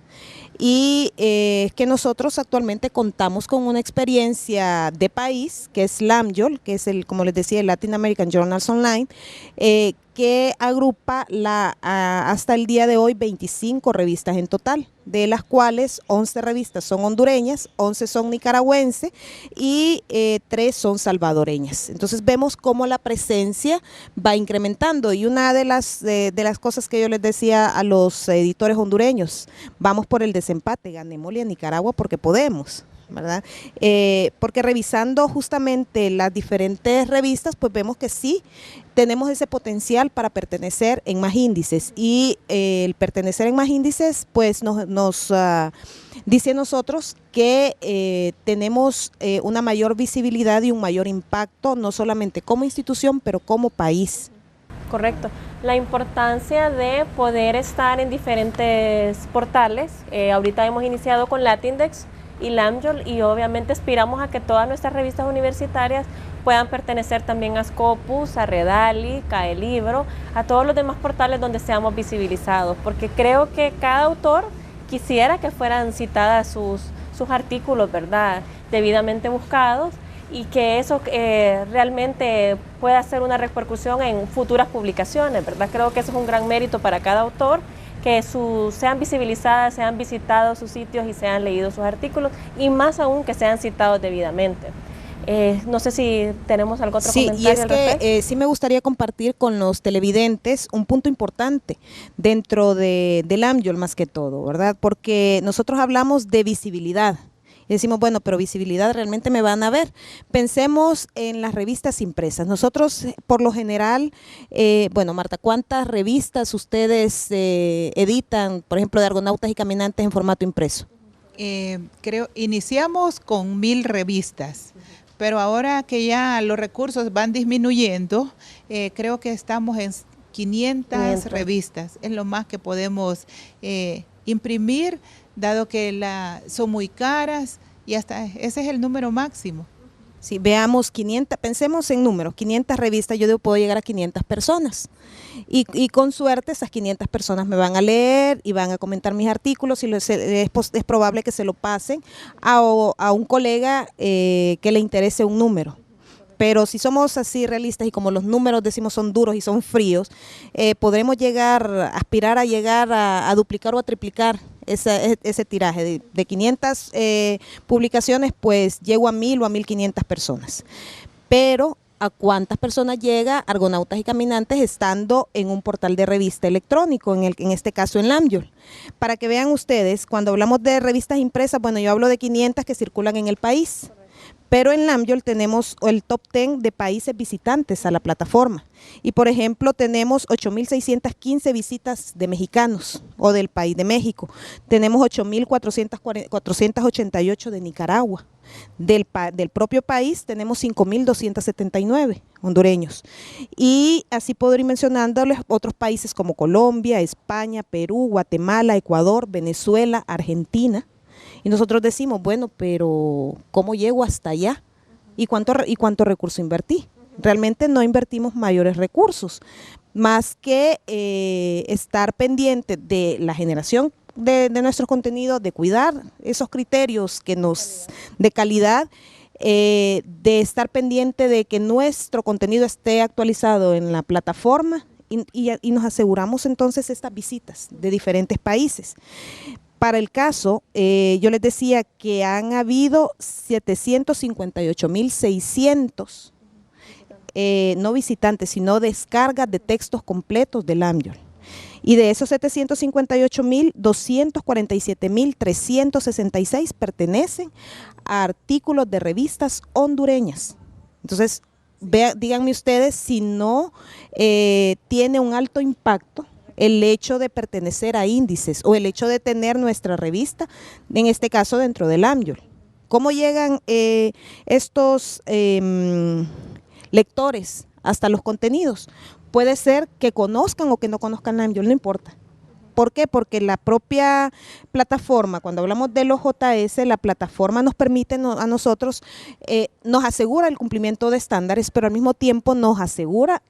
y es que nosotros actualmente contamos con una experiencia de país, que es LAMYOL, que es como les decía, el Latin American Journals Online, que agrupa hasta el día de hoy 25 revistas en total, de las cuales 11 revistas son hondureñas, 11 son nicaragüenses y 3 son salvadoreñas. Entonces vemos cómo la presencia va incrementando, y una de las cosas que yo les decía a los editores hondureños: vamos por el desempate, ganémosle a Nicaragua porque podemos, ¿verdad? Porque revisando justamente las diferentes revistas, pues vemos que sí tenemos ese potencial para pertenecer en más índices, y el pertenecer en más índices pues nos dice a nosotros que tenemos una mayor visibilidad y un mayor impacto, no solamente como institución, pero como país. Correcto. La importancia de poder estar en diferentes portales. Ahorita hemos iniciado con Latindex y LAMYOL, y obviamente aspiramos a que todas nuestras revistas universitarias puedan pertenecer también a Scopus, a Redali, Caelibro, a todos los demás portales donde seamos visibilizados, porque creo que cada autor quisiera que fueran citadas sus artículos, ¿verdad?, debidamente buscados, y que eso realmente pueda hacer una repercusión en futuras publicaciones, ¿verdad? Creo que eso es un gran mérito para cada autor, que sean visibilizadas, sean visitados sus sitios y sean leídos sus artículos, y más aún que sean citados debidamente. No sé si tenemos algún otro comentario y es al respecto. que sí me gustaría compartir con los televidentes un punto importante dentro de LAMYOL más que todo, ¿verdad? Porque nosotros hablamos de visibilidad. Y decimos, bueno, pero visibilidad, ¿realmente me van a ver? Pensemos en las revistas impresas. Nosotros, por lo general, bueno, Marta, ¿cuántas revistas ustedes editan, por ejemplo, de Argonautas y Caminantes en formato impreso? Iniciamos con 1000 revistas, pero ahora que ya los recursos van disminuyendo, creo que estamos en 500 revistas, es lo más que podemos imprimir, dado que son muy caras, y hasta ese es el número máximo. Si veamos 500, pensemos en números, 500 revistas, yo puedo llegar a 500 personas, y con suerte esas 500 personas me van a leer y van a comentar mis artículos, y es probable que se lo pasen a un colega que le interese un número. Pero si somos así realistas, y como los números decimos son duros y son fríos, podremos aspirar a llegar a duplicar o a triplicar ese tiraje de 500 publicaciones, pues llego a 1000 o a 1500 personas. Pero ¿a cuántas personas llega Argonautas y Caminantes estando en un portal de revista electrónico, en este caso en LAMYOL? Para que vean ustedes, cuando hablamos de revistas impresas, bueno, yo hablo de 500 que circulan en el país, pero en LAMYOL tenemos el top 10 de países visitantes a la plataforma. Y por ejemplo, tenemos 8.615 visitas de mexicanos o del país de México. Tenemos 8.488 de Nicaragua. Del propio país tenemos 5.279 hondureños. Y así puedo ir mencionándoles otros países como Colombia, España, Perú, Guatemala, Ecuador, Venezuela, Argentina. Y nosotros decimos, bueno, pero ¿cómo llego hasta allá? ¿Y cuánto recurso invertí? Realmente no invertimos mayores recursos, más que estar pendiente de la generación de nuestros contenidos, de cuidar esos criterios de calidad, de estar pendiente de que nuestro contenido esté actualizado en la plataforma, y nos aseguramos entonces estas visitas de diferentes países. Para el caso, yo les decía que han habido 758.600 no visitantes, sino descargas de textos completos de LAMYOL. Y de esos 758.000, 247.366 pertenecen a artículos de revistas hondureñas. Entonces, díganme ustedes si no tiene un alto impacto el hecho de pertenecer a índices, o el hecho de tener nuestra revista, en este caso dentro del LAMYOL. ¿Cómo llegan estos lectores hasta los contenidos? Puede ser que conozcan o que no conozcan LAMYOL, no importa. ¿Por qué? Porque la propia plataforma, cuando hablamos de los JS, la plataforma nos permite a nosotros, nos asegura el cumplimiento de estándares, pero al mismo tiempo nos asegura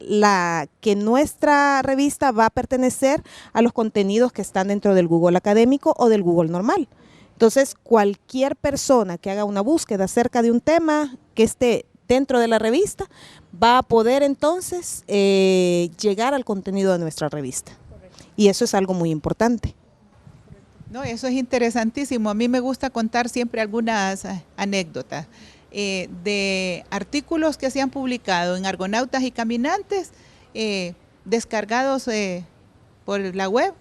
que nuestra revista va a pertenecer a los contenidos que están dentro del Google académico o del Google normal. Entonces, cualquier persona que haga una búsqueda acerca de un tema que esté dentro de la revista va a poder entonces llegar al contenido de nuestra revista. Y eso es algo muy importante. No, eso es interesantísimo. A mí me gusta contar siempre algunas anécdotas de artículos que se han publicado en Argonautas y Caminantes, descargados por la web.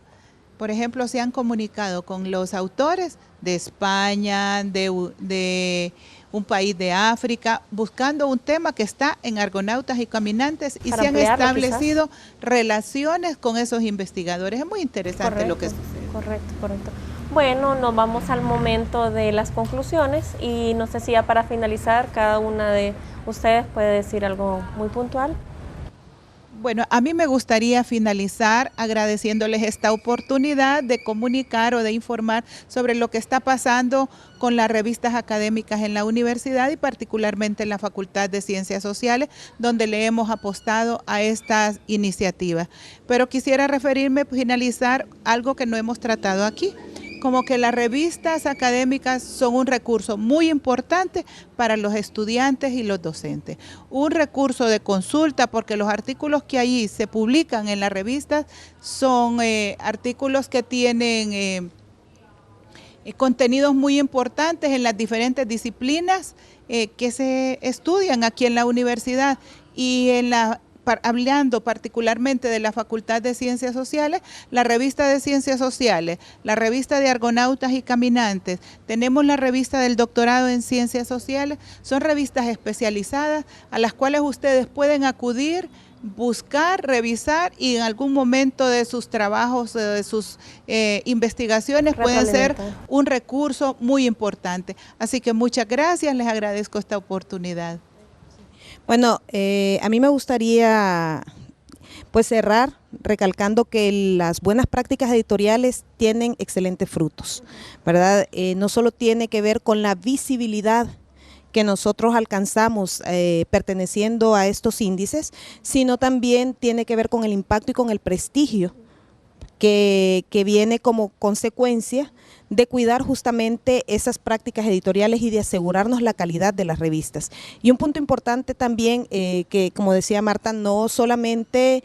Por ejemplo, se han comunicado con los autores de España, de un país de África, buscando un tema que está en Argonautas y Caminantes y se han establecido relaciones con esos investigadores. Es muy interesante lo que sucede. Correcto. Bueno, nos vamos al momento de las conclusiones y no sé si ya para finalizar cada una de ustedes puede decir algo muy puntual. Bueno, a mí me gustaría finalizar agradeciéndoles esta oportunidad de comunicar o de informar sobre lo que está pasando con las revistas académicas en la universidad y particularmente en la Facultad de Ciencias Sociales, donde le hemos apostado a estas iniciativas. Pero quisiera referirme, finalizar, algo que no hemos tratado aquí, como que las revistas académicas son un recurso muy importante para los estudiantes y los docentes. Un recurso de consulta porque los artículos que allí se publican en las revistas son artículos que tienen contenidos muy importantes en las diferentes disciplinas que se estudian aquí en la universidad y hablando particularmente de la Facultad de Ciencias Sociales, la revista de Ciencias Sociales, la revista de Argonautas y Caminantes, tenemos la revista del doctorado en Ciencias Sociales, son revistas especializadas a las cuales ustedes pueden acudir, buscar, revisar y en algún momento de sus trabajos, de sus investigaciones pueden ser un recurso muy importante. Así que muchas gracias, les agradezco esta oportunidad. Bueno, a mí me gustaría pues cerrar recalcando que las buenas prácticas editoriales tienen excelentes frutos, ¿verdad? No solo tiene que ver con la visibilidad que nosotros alcanzamos perteneciendo a estos índices, sino también tiene que ver con el impacto y con el prestigio que viene como consecuencia de cuidar justamente esas prácticas editoriales y de asegurarnos la calidad de las revistas. Y un punto importante también, que como decía Marta, no solamente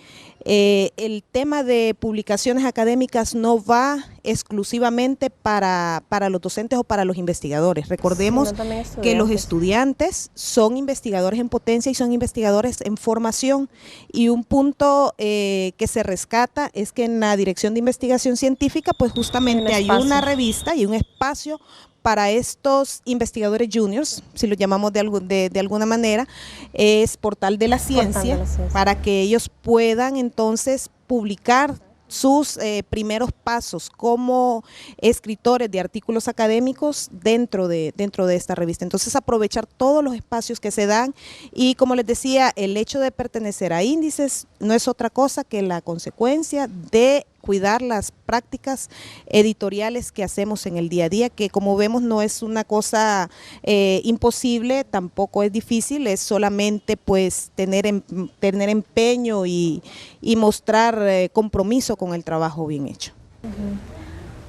el tema de publicaciones académicas no va exclusivamente para los docentes o para los investigadores. Recordemos que los estudiantes son investigadores en potencia y son investigadores en formación. Y un punto que se rescata es que en la Dirección de Investigación Científica, pues justamente hay una revista y un espacio para estos investigadores juniors, si lo llamamos de alguna manera, es Portal de la Ciencia, para que ellos puedan entonces publicar sus primeros pasos como escritores de artículos académicos dentro de esta revista. Entonces aprovechar todos los espacios que se dan y como les decía, el hecho de pertenecer a índices no es otra cosa que la consecuencia de cuidar las prácticas editoriales que hacemos en el día a día, que como vemos no es una cosa imposible, tampoco es difícil, es solamente pues tener empeño y mostrar compromiso con el trabajo bien hecho.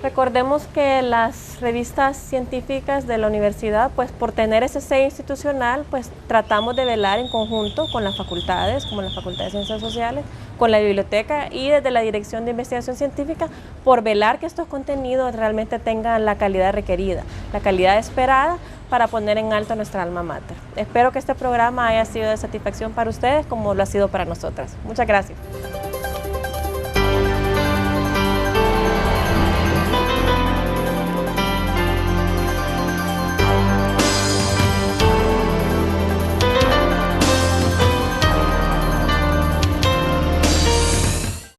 Recordemos que las revistas científicas de la universidad, pues por tener ese sello institucional, pues tratamos de velar en conjunto con las facultades, como la Facultad de Ciencias Sociales, con la biblioteca y desde la Dirección de Investigación Científica, por velar que estos contenidos realmente tengan la calidad requerida, la calidad esperada para poner en alto nuestra alma mater. Espero que este programa haya sido de satisfacción para ustedes como lo ha sido para nosotras. Muchas gracias.